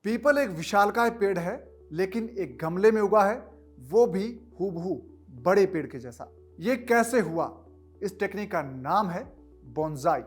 People एक विशालकाय पेड़ है, लेकिन एक गमले में उगा है, वो भी हूबहू बड़े पेड़ के जैसा। ये कैसे हुआ? इस टेक्निक का नाम है बोनसाई।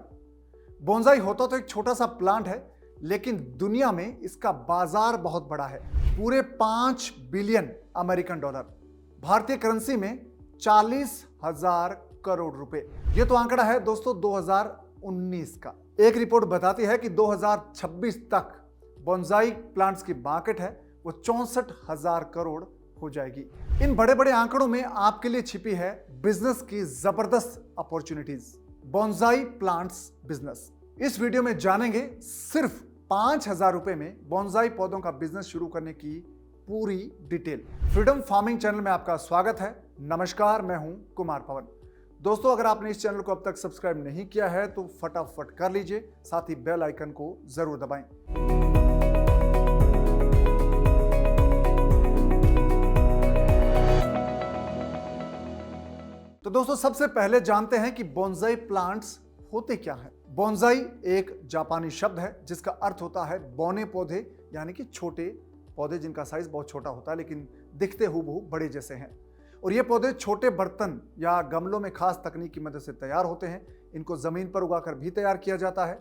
बोनसाई होता तो एक छोटा सा प्लांट है, लेकिन दुनिया में इसका बाजार बहुत बड़ा है, पूरे 5 बिलियन अमेरिकन डॉलर, भारतीय करेंसी में 40,000 करोड़ रुपए। ये तो आंकड़ा है दोस्तों 2019 का। एक रिपोर्ट बताती है कि 2026 तक बोनसाई प्लांट्स की मार्केट है वो 64,000 करोड़ हो जाएगी। इन बड़े बड़े आंकड़ों में आपके लिए छिपी है बिजनेस की जबरदस्त अपॉर्चुनिटीज। Bonsai plants business. इस वीडियो में जानेंगे सिर्फ 5,000 रुपए में बोनसाई पौधों का बिजनेस शुरू करने की पूरी डिटेल। फ्रीडम फार्मिंग चैनल में आपका स्वागत है। नमस्कार, मैं हूं कुमार पवन। दोस्तों, अगर आपने इस चैनल को अब तक सब्सक्राइब नहीं किया है तो फटाफट कर लीजिए, साथ ही बेल आइकन को जरूर दबाएं। तो दोस्तों, सबसे पहले जानते हैं कि बोनसाई प्लांट्स होते क्या हैं। बोनसाई एक जापानी शब्द है जिसका अर्थ होता है बौने पौधे, यानी कि छोटे पौधे जिनका साइज बहुत छोटा होता है लेकिन दिखते हूबहू बड़े जैसे हैं। और ये पौधे छोटे बर्तन या गमलों में खास तकनीक की मदद से तैयार होते हैं। इनको जमीन पर उगाकर भी तैयार किया जाता है।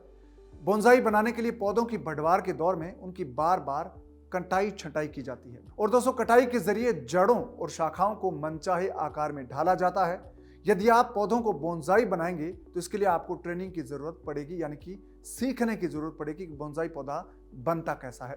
बोनसाई बनाने के लिए पौधों की बढ़वार के दौर में उनकी बार बार कटाई छंटाई की जाती है। और दोस्तों, कटाई के जरिए जड़ों और शाखाओं को मनचाहे आकार में ढाला जाता है। यदि आप पौधों को बोनसाई बनाएंगे तो इसके लिए आपको ट्रेनिंग की जरूरत पड़ेगी, यानी कि सीखने की जरूरत पड़ेगी कि बोनसाई पौधा बनता कैसा है।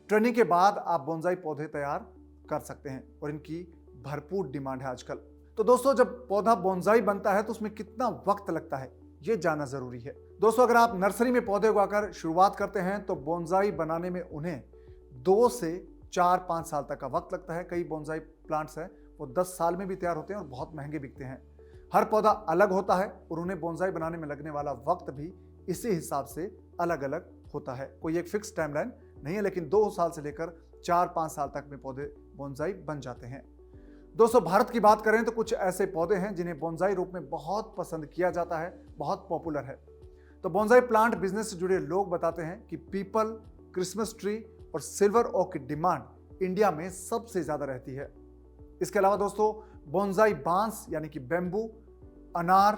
ट्रेनिंग के बाद आप बोनसाई पौधे तैयार कर सकते हैं और इनकी भरपूर डिमांड है आजकल। तो दोस्तों, जब पौधा बोनसाई बनता है तो उसमें कितना वक्त लगता है ये जानना जरूरी है। दोस्तों, अगर आप नर्सरी में पौधे उगाकर शुरुआत करते हैं तो बोनसाई बनाने में उन्हें 2 से 4-5 साल तक का वक्त लगता है। कई बोनसाई प्लांट्स हैं वो 10 साल में भी तैयार होते हैं और बहुत महंगे बिकते हैं। हर पौधा अलग होता है और उन्हें बोनसाई बनाने में लगने वाला वक्त भी इसी हिसाब से अलग अलग होता है। कोई एक फिक्स टाइमलाइन नहीं है, लेकिन 2 साल से लेकर 4-5 साल तक में पौधे बोनसाई बन जाते हैं। दोस्तों, भारत की बात करें तो कुछ ऐसे पौधे हैं जिन्हें बोनसाई रूप में बहुत पसंद किया जाता है, बहुत पॉपुलर है। तो बोनसाई प्लांट बिजनेस से जुड़े लोग बताते हैं कि पीपल, क्रिसमस ट्री और सिल्वर ओक की डिमांड इंडिया में सबसे ज्यादा रहती है। इसके अलावा दोस्तों, बोनसाई बांस यानी कि बेम्बू, अनार,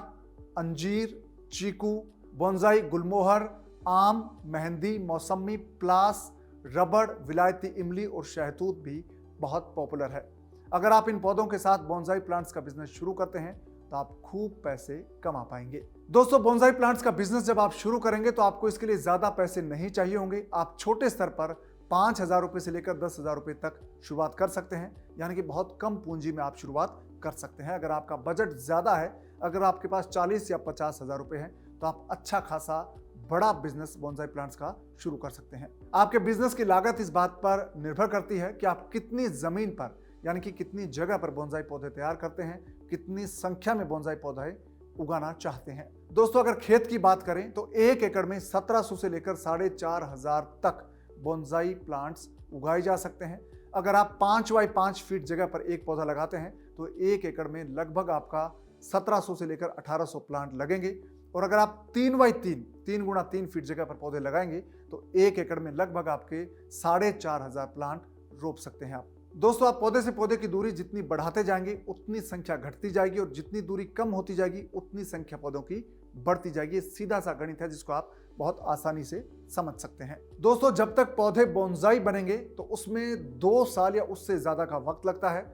अंजीर, चीकू, बोनसाई गुलमोहर, आम, मेहंदी, मौसमी, प्लास, रबड़, विलायती इमली और शहतूत भी बहुत पॉपुलर है। अगर आप इन पौधों के साथ बोनसाई प्लांट्स का बिजनेस शुरू करते हैं तो आप खूब पैसे कमा पाएंगे। दोस्तों, बोनसाई प्लांट्स का बिजनेस जब आप शुरू करेंगे तो आपको इसके लिए ज्यादा पैसे नहीं चाहिए होंगे। आप छोटे स्तर पर 5,000 रुपए से लेकर 10,000 रुपए तक शुरुआत कर सकते हैं, यानी कि बहुत कम पूंजी में आप शुरुआत कर सकते हैं। अगर आपका बजट ज्यादा है, अगर आपके पास 40 या 50,000 रुपए हैं, तो आप अच्छा खासा बड़ा बिजनेस बोनसाई प्लांट्स का शुरू कर सकते हैं। आपके बिजनेस की लागत इस बात पर निर्भर करती है कि आप कितनी जमीन पर, यानी कि कितनी जगह पर बोनसाई पौधे तैयार करते हैं, कितनी संख्या में बोनसाई पौधे उगाना चाहते हैं। दोस्तों, अगर खेत की बात करें तो 1 एकड़ में 1700 से लेकर 4,500 तक बोनसाई प्लांट्स उगाए जा सकते हैं। अगर आप 5 बाई 5 फीट जगह पर एक पौधा लगाते हैं तो 1 एकड़ में लगभग आपका 1700 से लेकर 1800 प्लांट लगेंगे। और अगर आप 3 बाई 3 गुणा 3 फीट जगह पर पौधे लगाएंगे तो 1 एकड़ में लगभग आपके 4,500 प्लांट रोप सकते हैं आप। दोस्तों, आप पौधे से पौधे की दूरी जितनी बढ़ाते जाएंगे उतनी संख्या घटती जाएगी, और जितनी दूरी कम होती जाएगी उतनी संख्या पौधों की बढ़ती जाएगी। सीधा सा गणित है जिसको आप बहुत आसानी से समझ सकते हैं। दोस्तों, जब तक पौधे बोनसाई बनेंगे तो उसमें 2 साल या उससे ज्यादा का वक्त लगता है।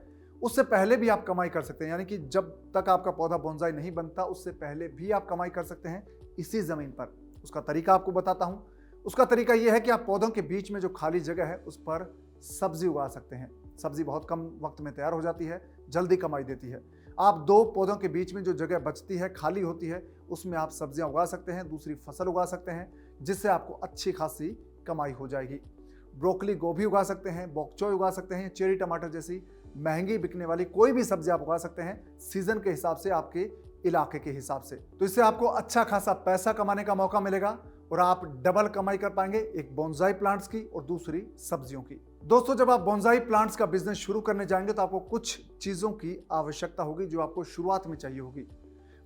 उससे पहले भी आप कमाई कर सकते हैं, यानी कि जब तक आपका पौधा बोनसाई नहीं बनता उससे पहले भी आप कमाई कर सकते हैं इसी जमीन पर। उसका तरीका आपको बताता हूं। उसका तरीका यह है कि आप पौधों के बीच में जो खाली जगह है उस पर सब्जी उगा सकते हैं। सब्जी बहुत कम वक्त में तैयार हो जाती है, जल्दी कमाई देती है। आप 2 पौधों के बीच में जो जगह बचती है, खाली होती है, उसमें आप सब्जियां उगा सकते हैं, दूसरी फसल उगा सकते हैं, जिससे आपको अच्छी खासी कमाई हो जाएगी। ब्रोकली, गोभी उगा सकते हैं, बॉकचोय उगा सकते हैं, चेरी टमाटर जैसी महंगी बिकने वाली कोई भी सब्जी आप उगा सकते हैं, सीजन के हिसाब से, आपके इलाके के हिसाब से। तो इससे आपको अच्छा खासा पैसा कमाने का मौका मिलेगा और आप डबल कमाई कर पाएंगे, एक बोनसाई प्लांट्स की और दूसरी सब्जियों की। दोस्तों, जब आप बोनसाई प्लांट्स का बिजनेस शुरू करने जाएंगे तो आपको कुछ चीजों की आवश्यकता होगी जो आपको शुरुआत में चाहिए होगी।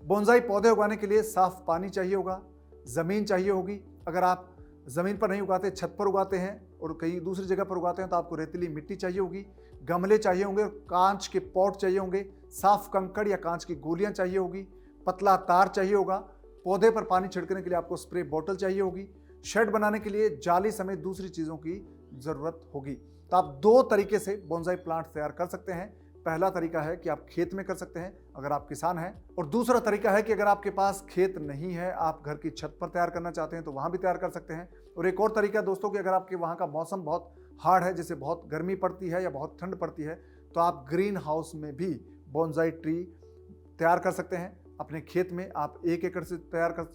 बोनसाई पौधे उगाने के लिए साफ पानी चाहिए होगा, जमीन चाहिए होगी। अगर आप जमीन पर नहीं उगाते, छत पर उगाते हैं और कहीं दूसरी जगह पर उगाते हैं तो आपको रेतीली मिट्टी चाहिए होगी, गमले चाहिए होंगे, कांच के पॉट चाहिए होंगे, साफ कंकड़ या कांच की गोलियां चाहिए होगी, पतला तार चाहिए होगा, पौधे पर पानी छिड़कने के लिए आपको स्प्रे बोतल चाहिए होगी, शेड बनाने के लिए जाली समेत दूसरी चीज़ों की ज़रूरत होगी। तो आप दो तरीके से बोनसाई प्लांट तैयार कर सकते हैं। पहला तरीका है कि आप खेत में कर सकते हैं अगर आप किसान हैं, और दूसरा तरीका है कि अगर आपके पास खेत नहीं है, आप घर की छत पर तैयार करना चाहते हैं तो वहां भी तैयार कर सकते हैं। और एक और तरीका दोस्तों कि अगर आपके वहां का मौसम बहुत हार्ड है, जैसे बहुत गर्मी पड़ती है या बहुत ठंड पड़ती है, तो आप ग्रीन हाउस में भी बोनसाई ट्री तैयार कर सकते हैं। अपने खेत में आप 1 एकड़ से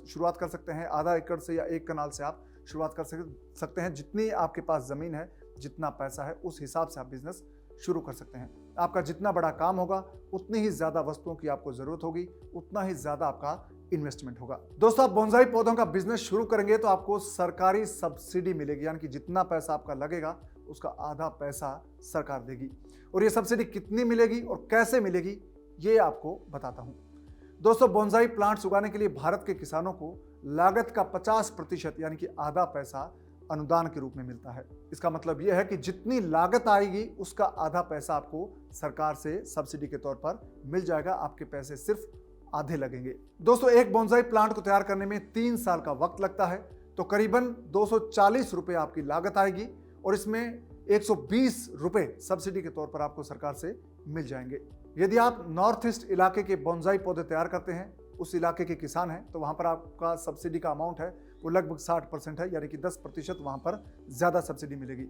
शुरुआत कर सकते हैं, आधा एकड़ से या 1 कनाल से आप शुरुआत कर सकते हैं। जितनी आपके पास ज़मीन है, जितना पैसा है, उस हिसाब से आप बिजनेस शुरू कर सकते हैं। आपका जितना बड़ा काम होगा, उतनी ही ज़्यादा वस्तुओं की आपको ज़रूरत होगी, उतना ही ज़्यादा आपका इन्वेस्टमेंट होगा। दोस्तों, आप बोनसाई पौधों का बिजनेस शुरू करेंगे तो आपको सरकारी सब्सिडी मिलेगी, यानी कि जितना पैसा आपका लगेगा उसका आधा पैसा सरकार देगी। और ये सब्सिडी कितनी मिलेगी और कैसे मिलेगी, ये आपको बताता हूँ। दोस्तों, बोनसाई प्लांट्स उगाने के लिए भारत के किसानों को लागत का 50% यानी कि आधा पैसा अनुदान के रूप में मिलता है। इसका मतलब यह है कि जितनी लागत आएगी उसका आधा पैसा आपको सरकार से सब्सिडी के तौर पर मिल जाएगा। आपके पैसे सिर्फ आधे लगेंगे। दोस्तों, एक बोनसाई प्लांट को तैयार करने में 3 साल का वक्त लगता है, तो करीबन 240 रुपए आपकी लागत आएगी और इसमें 120 रुपए सब्सिडी के तौर पर आपको सरकार से मिल जाएंगे। यदि आप नॉर्थ ईस्ट इलाके के बोनसाई पौधे तैयार करते हैं, उस इलाके के किसान हैं, तो वहां पर आपका सब्सिडी का अमाउंट है वो लगभग 60% है, यानी कि 10% वहां पर ज्यादा सब्सिडी मिलेगी।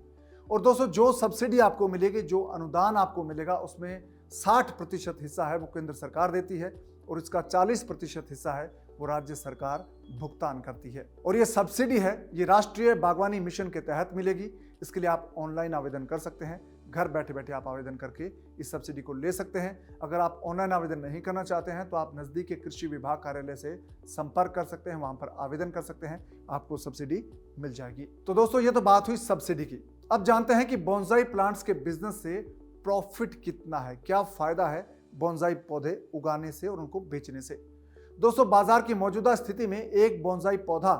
और दोस्तों, जो सब्सिडी आपको मिलेगी, जो अनुदान आपको मिलेगा, उसमें 60% हिस्सा है वो केंद्र सरकार देती है और इसका 40% हिस्सा है वो राज्य सरकार भुगतान करती है। और ये सब्सिडी है, ये राष्ट्रीय बागवानी मिशन के तहत मिलेगी। इसके लिए आप ऑनलाइन आवेदन कर सकते हैं। घर बैठे बैठे आप आवेदन करके इस सब्सिडी को ले सकते हैं। अगर आप ऑनलाइन आवेदन नहीं करना चाहते हैं तो आप नज़दीक के कृषि विभाग कार्यालय से संपर्क कर सकते हैं, वहां पर आवेदन कर सकते हैं, आपको सब्सिडी मिल जाएगी। तो दोस्तों, ये तो बात हुई सब्सिडी की। अब जानते हैं कि बोनसाई प्लांट्स के बिजनेस से प्रॉफिट कितना है, क्या फायदा है बोनसाई पौधे उगाने से और उनको बेचने से। दोस्तों, बाजार की मौजूदा स्थिति में एक बोनसाई पौधा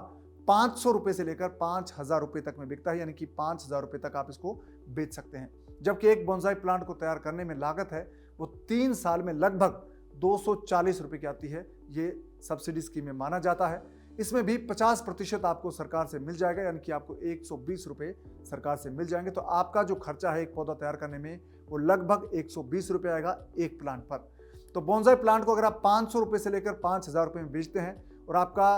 500 रुपए से लेकर 5000 रुपए तक में बिकता है, यानी कि 5000 रुपए तक आप इसको बेच सकते हैं। जबकि एक बोनसाई प्लांट को तैयार करने में लागत है वो 3 साल में लगभग 240 रुपए की आती है। ये सब्सिडी स्कीम में माना जाता है। इसमें भी 50% आपको सरकार से मिल जाएगा, यानी कि आपको 120 रुपए सरकार से मिल जाएंगे। तो आपका जो खर्चा है एक पौधा तैयार करने में वो लगभग 120 रुपए आएगा एक प्लांट पर। तो बोनसाई प्लांट को अगर आप 500 रुपए से लेकर 5000 रुपए में बेचते हैं और आपका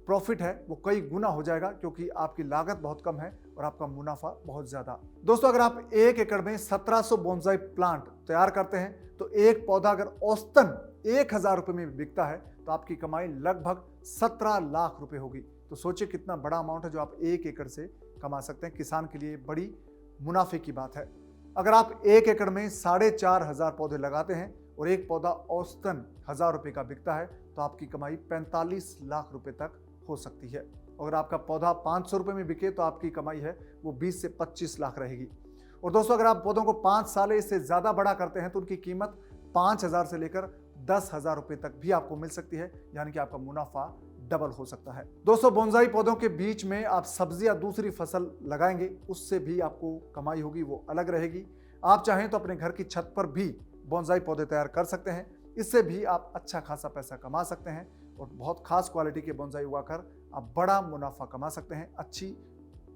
प्रॉफिट है वो कई गुना हो जाएगा, क्योंकि आपकी लागत बहुत कम है और आपका मुनाफा बहुत ज्यादा। दोस्तों, अगर आप 1 एकड़ में 1700 बोनसाई प्लांट तैयार करते हैं तो एक पौधा अगर औसतन 1000 रुपए में बिकता है तो आपकी कमाई लगभग 17 लाख रुपए होगी। तो सोचिए कितना बड़ा अमाउंट है जो आप 1 एकड़ से कमा सकते हैं। किसान के लिए बड़ी मुनाफे की बात है। अगर आप 1 एकड़ में 4500 पौधे लगाते हैं और एक पौधा औसतन 1000 रुपए का बिकता है तो आपकी कमाई 45 लाख रुपए तक हो सकती है। अगर आपका पौधा 500 रुपए में बिके तो आपकी कमाई है वो 20 से 25 लाख रहेगी। और दोस्तों, अगर आप पौधों को 5 साल इससे ज्यादा बड़ा करते हैं तो उनकी कीमत 5000 से लेकर 10,000 रुपए तक भी आपको मिल सकती है, यानी कि आपका मुनाफा डबल हो सकता है। दोस्तों, बोनसाई पौधों के बीच में आप सब्जी या दूसरी फसल लगाएंगे, उससे भी आपको कमाई होगी, वो अलग रहेगी। आप चाहें तो अपने घर की छत पर भी बोनसाई पौधे तैयार कर सकते हैं। इससे भी आप अच्छा खासा पैसा कमा सकते हैं और बहुत खास क्वालिटी के बोनसाई उगाकर आप बड़ा मुनाफा कमा सकते हैं, अच्छी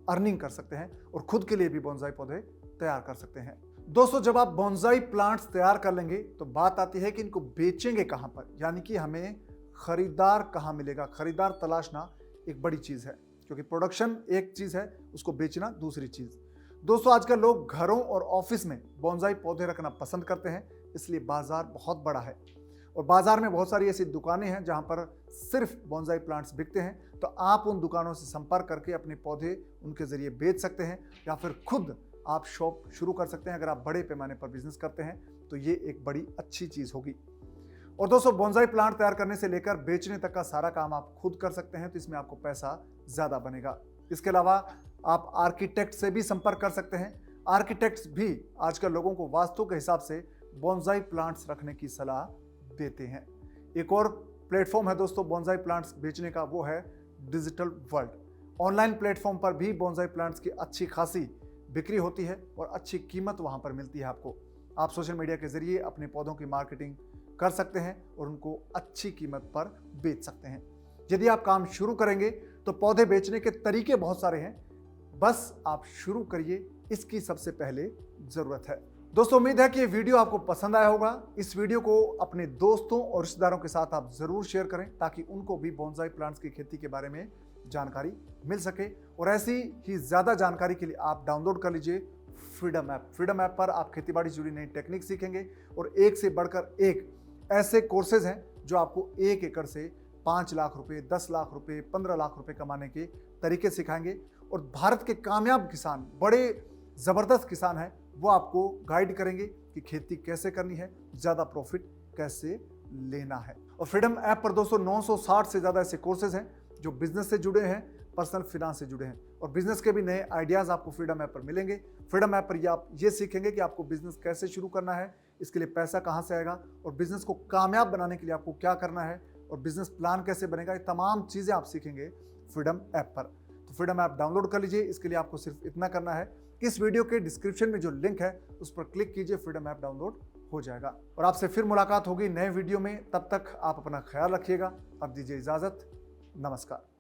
अर्निंग कर सकते हैं और खुद के लिए भी बोनसाई पौधे तैयार कर सकते हैं। दोस्तों, जब आप बोनसाई प्लांट्स तैयार कर लेंगे तो बात आती है कि इनको बेचेंगे कहां पर, यानी कि हमें खरीदार कहां मिलेगा। खरीदार तलाशना एक बड़ी चीज है, क्योंकि प्रोडक्शन एक चीज है, उसको बेचना दूसरी चीज। दोस्तों, आजकल लोग घरों और ऑफिस में बोनसाई पौधे रखना पसंद करते हैं, इसलिए बाजार बहुत बड़ा है और बाजार में बहुत सारी ऐसी दुकानें हैं जहां पर सिर्फ बोनसाई प्लांट्स बिकते हैं। तो आप उन दुकानों से संपर्क करके अपने पौधे उनके जरिए बेच सकते हैं या फिर खुद आप शॉप शुरू कर सकते हैं। अगर आप बड़े पैमाने पर बिजनेस करते हैं तो ये एक बड़ी अच्छी चीज होगी। और दोस्तों, बोनसाई प्लांट तैयार करने से लेकर बेचने तक का सारा काम आप खुद कर सकते हैं, तो इसमें आपको पैसा ज्यादा बनेगा। इसके अलावा आप आर्किटेक्ट से भी संपर्क कर सकते हैं। आर्किटेक्ट्स भी आजकल लोगों को वास्तु के हिसाब से बोनसाई प्लांट्स रखने की सलाह देते हैं। एक और प्लेटफॉर्म है दोस्तों बोनसाई प्लांट्स बेचने का, वो है डिजिटल वर्ल्ड। ऑनलाइन प्लेटफॉर्म पर भी बोनसाई प्लांट्स की अच्छी खासी बिक्री होती है और अच्छी कीमत वहाँ पर मिलती है आपको। आप सोशल मीडिया के जरिए अपने पौधों की मार्केटिंग कर सकते हैं और उनको अच्छी कीमत पर बेच सकते हैं। यदि आप काम शुरू करेंगे तो पौधे बेचने के तरीके बहुत सारे हैं, बस आप शुरू करिए, इसकी सबसे पहले ज़रूरत है। दोस्तों, उम्मीद है कि ये वीडियो आपको पसंद आया होगा। इस वीडियो को अपने दोस्तों और रिश्तेदारों के साथ आप ज़रूर शेयर करें ताकि उनको भी बोनसाई प्लांट्स की खेती के बारे में जानकारी मिल सके। और ऐसी ही ज़्यादा जानकारी के लिए आप डाउनलोड कर लीजिए फ्रीडम ऐप। फ्रीडम ऐप पर आप खेतीबाड़ी से जुड़ी नई टेक्निक सीखेंगे और एक से बढ़कर एक ऐसे कोर्सेज हैं जो आपको 1 एकड़ से 5 लाख रुपए, 10 लाख रुपए, 15 लाख रुपए कमाने के तरीके सिखाएंगे। और भारत के कामयाब किसान, बड़े ज़बरदस्त किसान हैं, वो आपको गाइड करेंगे कि खेती कैसे करनी है, ज़्यादा प्रॉफिट कैसे लेना है। और फ्रीडम ऐप पर दोस्तों 960 से ज़्यादा ऐसे कोर्सेज हैं जो बिजनेस से जुड़े हैं, पर्सनल फिनांस से जुड़े हैं और बिजनेस के भी नए आइडियाज़ आपको फ्रीडम ऐप पर मिलेंगे। फ्रीडम ऐप पर आप ये सीखेंगे कि आपको बिजनेस कैसे शुरू करना है, इसके लिए पैसा कहाँ से आएगा और बिजनेस को कामयाब बनाने के लिए आपको क्या करना है और बिजनेस प्लान कैसे बनेगा, ये तमाम चीज़ें आप सीखेंगे फ्रीडम ऐप पर। तो फ्रीडम ऐप डाउनलोड कर लीजिए। इसके लिए आपको सिर्फ इतना करना है कि इस वीडियो के डिस्क्रिप्शन में जो लिंक है उस पर क्लिक कीजिए, फ्रीडम ऐप डाउनलोड हो जाएगा। और आपसे फिर मुलाकात होगी नए वीडियो में। तब तक आप अपना ख्याल रखिएगा। अब दीजिए इजाज़त। नमस्कार।